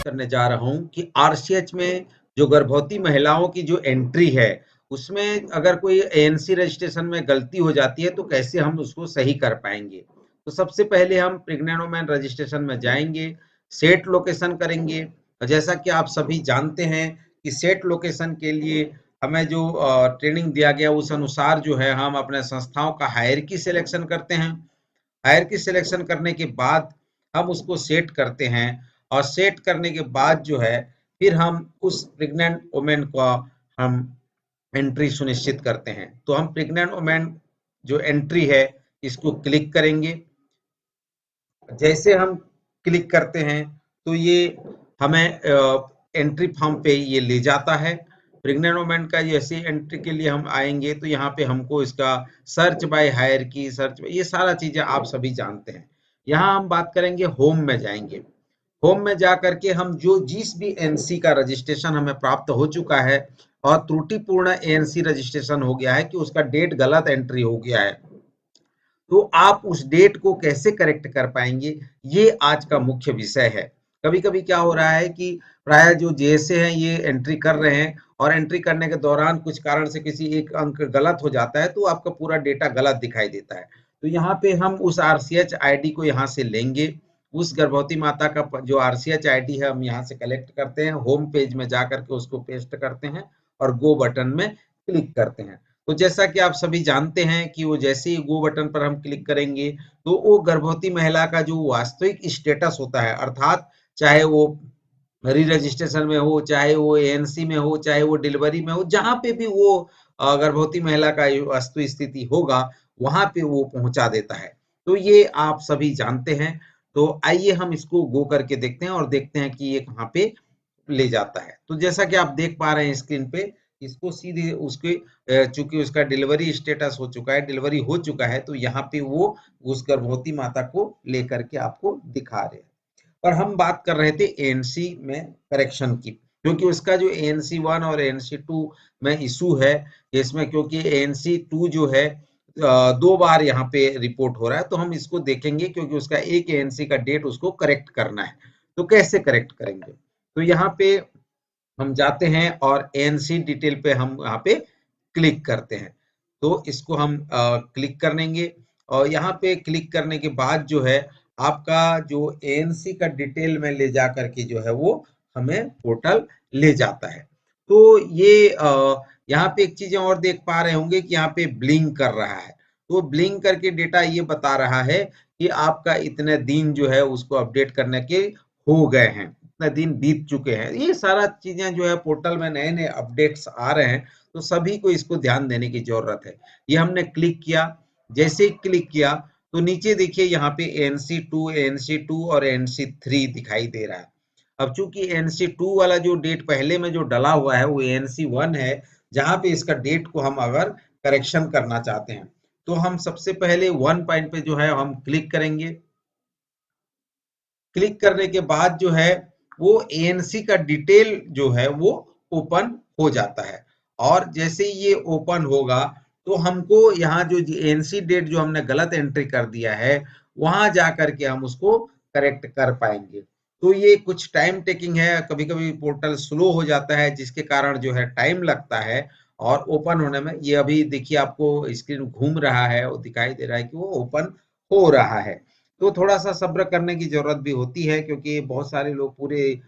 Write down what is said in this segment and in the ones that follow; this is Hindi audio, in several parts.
करने जा रहा हूँ कि आरसीएच में जो गर्भवती महिलाओं की जो एंट्री है, उसमें अगर कोई एएनसी रजिस्ट्रेशन में गलती हो जाती है तो कैसे हम उसको सही कर पाएंगे। तो सबसे पहले हम प्रेग्नेंट वुमेन रजिस्ट्रेशन में जाएंगे, सेट लोकेशन करेंगे। और जैसा कि आप सभी जानते हैं कि सेट लोकेशन के लिए हमें जो ट्रेनिंग दिया गया उस अनुसार जो है हम अपने संस्थाओं का हायरार्की सिलेक्शन करते हैं। हायरार्की सिलेक्शन करने के बाद हम उसको सेट करते हैं, और सेट करने के बाद जो है फिर हम उस प्रेग्नेंट वुमेन का हम एंट्री सुनिश्चित करते हैं। तो हम प्रेग्नेंट वुमेन जो एंट्री है इसको क्लिक करेंगे। जैसे हम क्लिक करते हैं तो ये हमें एंट्री फॉर्म पे ये ले जाता है। प्रेग्नेंट वुमेन का जैसे एंट्री के लिए हम आएंगे तो यहाँ पे हमको इसका सर्च बाय हायरार्की, सर्च ये सारा चीजें आप सभी जानते हैं। यहाँ हम बात करेंगे, होम में जाएंगे। होम में जा करके हम जो जिस भी एनसी का रजिस्ट्रेशन हमें प्राप्त हो चुका है और त्रुटिपूर्ण एएनसी रजिस्ट्रेशन हो गया है कि उसका डेट गलत एंट्री हो गया है, तो आप उस डेट को कैसे करेक्ट कर पाएंगे, ये आज का मुख्य विषय है। कभी कभी क्या हो रहा है कि प्राय जो जेएसए हैं ये एंट्री कर रहे हैं और एंट्री करने के दौरान कुछ कारण से किसी एक अंक गलत हो जाता है तो आपका पूरा डेटा गलत दिखाई देता है। तो यहाँ पे हम उस आरसीएच आईडी को यहाँ से लेंगे, उस गर्भवती माता का जो आरसीएच आईडी है हम यहाँ से कलेक्ट करते हैं, होम पेज में जा करके उसको पेस्ट करते हैं और गो बटन में क्लिक करते हैं। तो जैसा कि आप सभी जानते हैं कि वो जैसे ही गो बटन पर हम क्लिक करेंगे तो वो गर्भवती महिला का जो वास्तविक स्टेटस होता है, अर्थात चाहे वो री रजिस्ट्रेशन में हो, चाहे वो एएनसी में हो, चाहे वो डिलीवरी में हो, जहां पे भी वो गर्भवती महिला का वास्तु स्थिति होगा वहां पे वो पहुंचा देता है। तो ये आप सभी जानते हैं। तो आइए हम इसको गो करके देखते हैं और देखते हैं कि ये कहाँ पे ले जाता है। तो जैसा कि आप देख पा रहे हैं स्क्रीन पे, इसको सीधे उसके चूंकि उसका डिलीवरी स्टेटस हो चुका है, डिलीवरी हो चुका है, तो यहाँ पे वो उस गर्भवती माता को लेकर के आपको दिखा रहे हैं। और हम बात कर रहे थे एएनसी में करेक्शन की, क्योंकि उसका जो एएनसी 1 और एएनसी 2 में इशू है इसमें, क्योंकि एएनसी 2 जो है 2 बार यहाँ पे रिपोर्ट हो रहा है, तो हम इसको देखेंगे क्योंकि उसका एक एएनसी का डेट उसको करेक्ट करना है। तो कैसे करेक्ट करेंगे, तो यहाँ पे हम जाते हैं और एएनसी डिटेल पे हम यहाँ पे क्लिक करते हैं। तो इसको हम क्लिक करेंगे और यहाँ पे क्लिक करने के बाद जो है आपका जो एएनसी का डिटेल में ले जा करके जो है वो हमें पोर्टल ले जाता है। तो ये यहाँ पे एक चीजें और देख पा रहे होंगे कि यहाँ पे ब्लिंक कर रहा है। तो ब्लिंक करके डेटा ये बता रहा है कि आपका इतने दिन जो है उसको अपडेट करने के हो गए हैं, इतने दिन बीत चुके हैं। ये सारा चीजें जो है पोर्टल में नए नए अपडेट्स आ रहे हैं, तो सभी को इसको ध्यान देने की जरूरत है। ये हमने क्लिक किया, जैसे ही क्लिक किया तो नीचे देखिए यहाँ पे एएनसी 2 और एएनसी 3 दिखाई दे रहा है। अब चूंकि एएनसी 2 वाला जो डेट पहले में जो डला हुआ है वो एएनसी 1 है, जहां पे इसका डेट को हम अगर करेक्शन करना चाहते हैं तो हम सबसे पहले 1 पॉइंट पे जो है हम क्लिक करेंगे। क्लिक करने के बाद जो है वो एएनसी का डिटेल जो है वो ओपन हो जाता है। और जैसे ही ये ओपन होगा तो हमको यहाँ जो एएनसी डेट जो हमने गलत एंट्री कर दिया है वहां जा करके हम उसको करेक्ट कर पाएंगे। तो ये कुछ टाइम टेकिंग है, कभी कभी पोर्टल स्लो हो जाता है जिसके कारण जो है टाइम लगता है और ओपन होने में। ये अभी देखिए आपको स्क्रीन घूम रहा है, वो दिखाई दे रहा है कि वो ओपन हो रहा है। तो थोड़ा सा सब्र करने की जरूरत भी होती है क्योंकि बहुत सारे लोग पूरे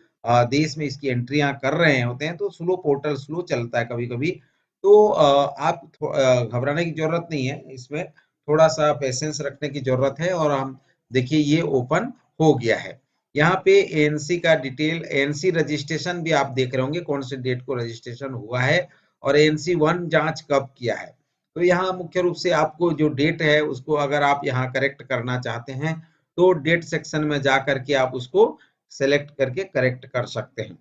देश में इसकी एंट्रियां कर रहे होते हैं, तो स्लो पोर्टल स्लो चलता है कभी कभी। तो आप घबराने की जरूरत नहीं है, इसमें थोड़ा सा पेशेंस रखने की जरूरत है। और हम देखिए ये ओपन हो गया है। यहाँ पे एएनसी का डिटेल, एएनसी रजिस्ट्रेशन भी आप देख रहे होंगे कौन से डेट को रजिस्ट्रेशन हुआ है और एएनसी 1 जांच कब किया है। तो यहाँ मुख्य रूप से आपको जो डेट है उसको अगर आप यहाँ करेक्ट करना चाहते हैं तो डेट सेक्शन में जा करके आप उसको सेलेक्ट करके करेक्ट कर सकते हैं।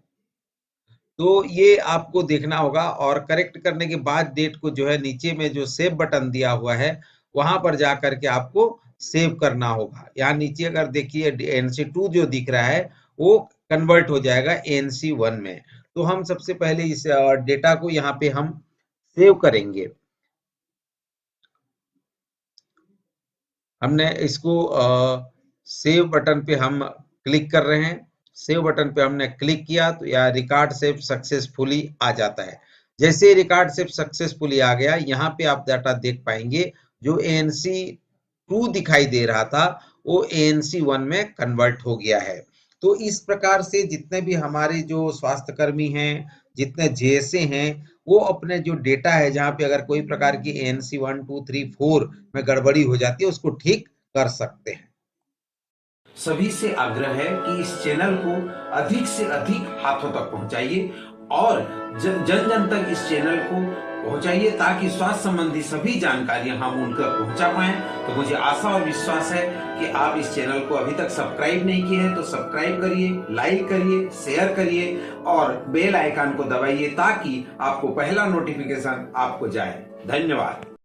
तो ये आपको देखना होगा और करेक्ट करने के बाद डेट को जो है नीचे में जो सेव बटन दिया हुआ है वहां पर जा करके आपको सेव करना होगा। यहाँ नीचे अगर देखिए एएनसी 2 जो दिख रहा है वो कन्वर्ट हो जाएगा एएनसी 1 में। तो हम सबसे पहले इस डेटा को यहाँ पे हम सेव करेंगे। हमने इसको सेव बटन पे हम क्लिक कर रहे हैं। सेव बटन पे हमने क्लिक किया तो यह रिकॉर्ड सेव सक्सेसफुली आ जाता है। जैसे रिकॉर्ड सेव सक्सेसफुली आ गया, यहाँ पे आप डाटा देख पाएंगे जो ANC 2 दिखाई दे रहा था वो ANC 1 में कन्वर्ट हो गया है। तो इस प्रकार से जितने भी हमारे जो स्वास्थ्यकर्मी हैं, जितने JSA हैं, वो अपने जो डेटा है जहाँ पे अगर कोई प्रकार की ANC 1, 2, 3, 4 में गड़बड़ी हो जाती है उसको ठीक कर सकते हैं। सभी से आग्रह है कि इस चैनल को अधिक से अधिक हाथों तक पहुंचाइए और जन जन तक इस चैनल को पहुंचाइए ताकि स्वास्थ्य संबंधी सभी जानकारियां हम उन तक पहुंचा पाएं। तो मुझे आशा और विश्वास है कि आप इस चैनल को अभी तक सब्सक्राइब नहीं किए हैं तो सब्सक्राइब करिए, लाइक करिए, शेयर करिए और बेल आइकन को दबाइए ताकि आपको पहला नोटिफिकेशन आपको जाए। धन्यवाद।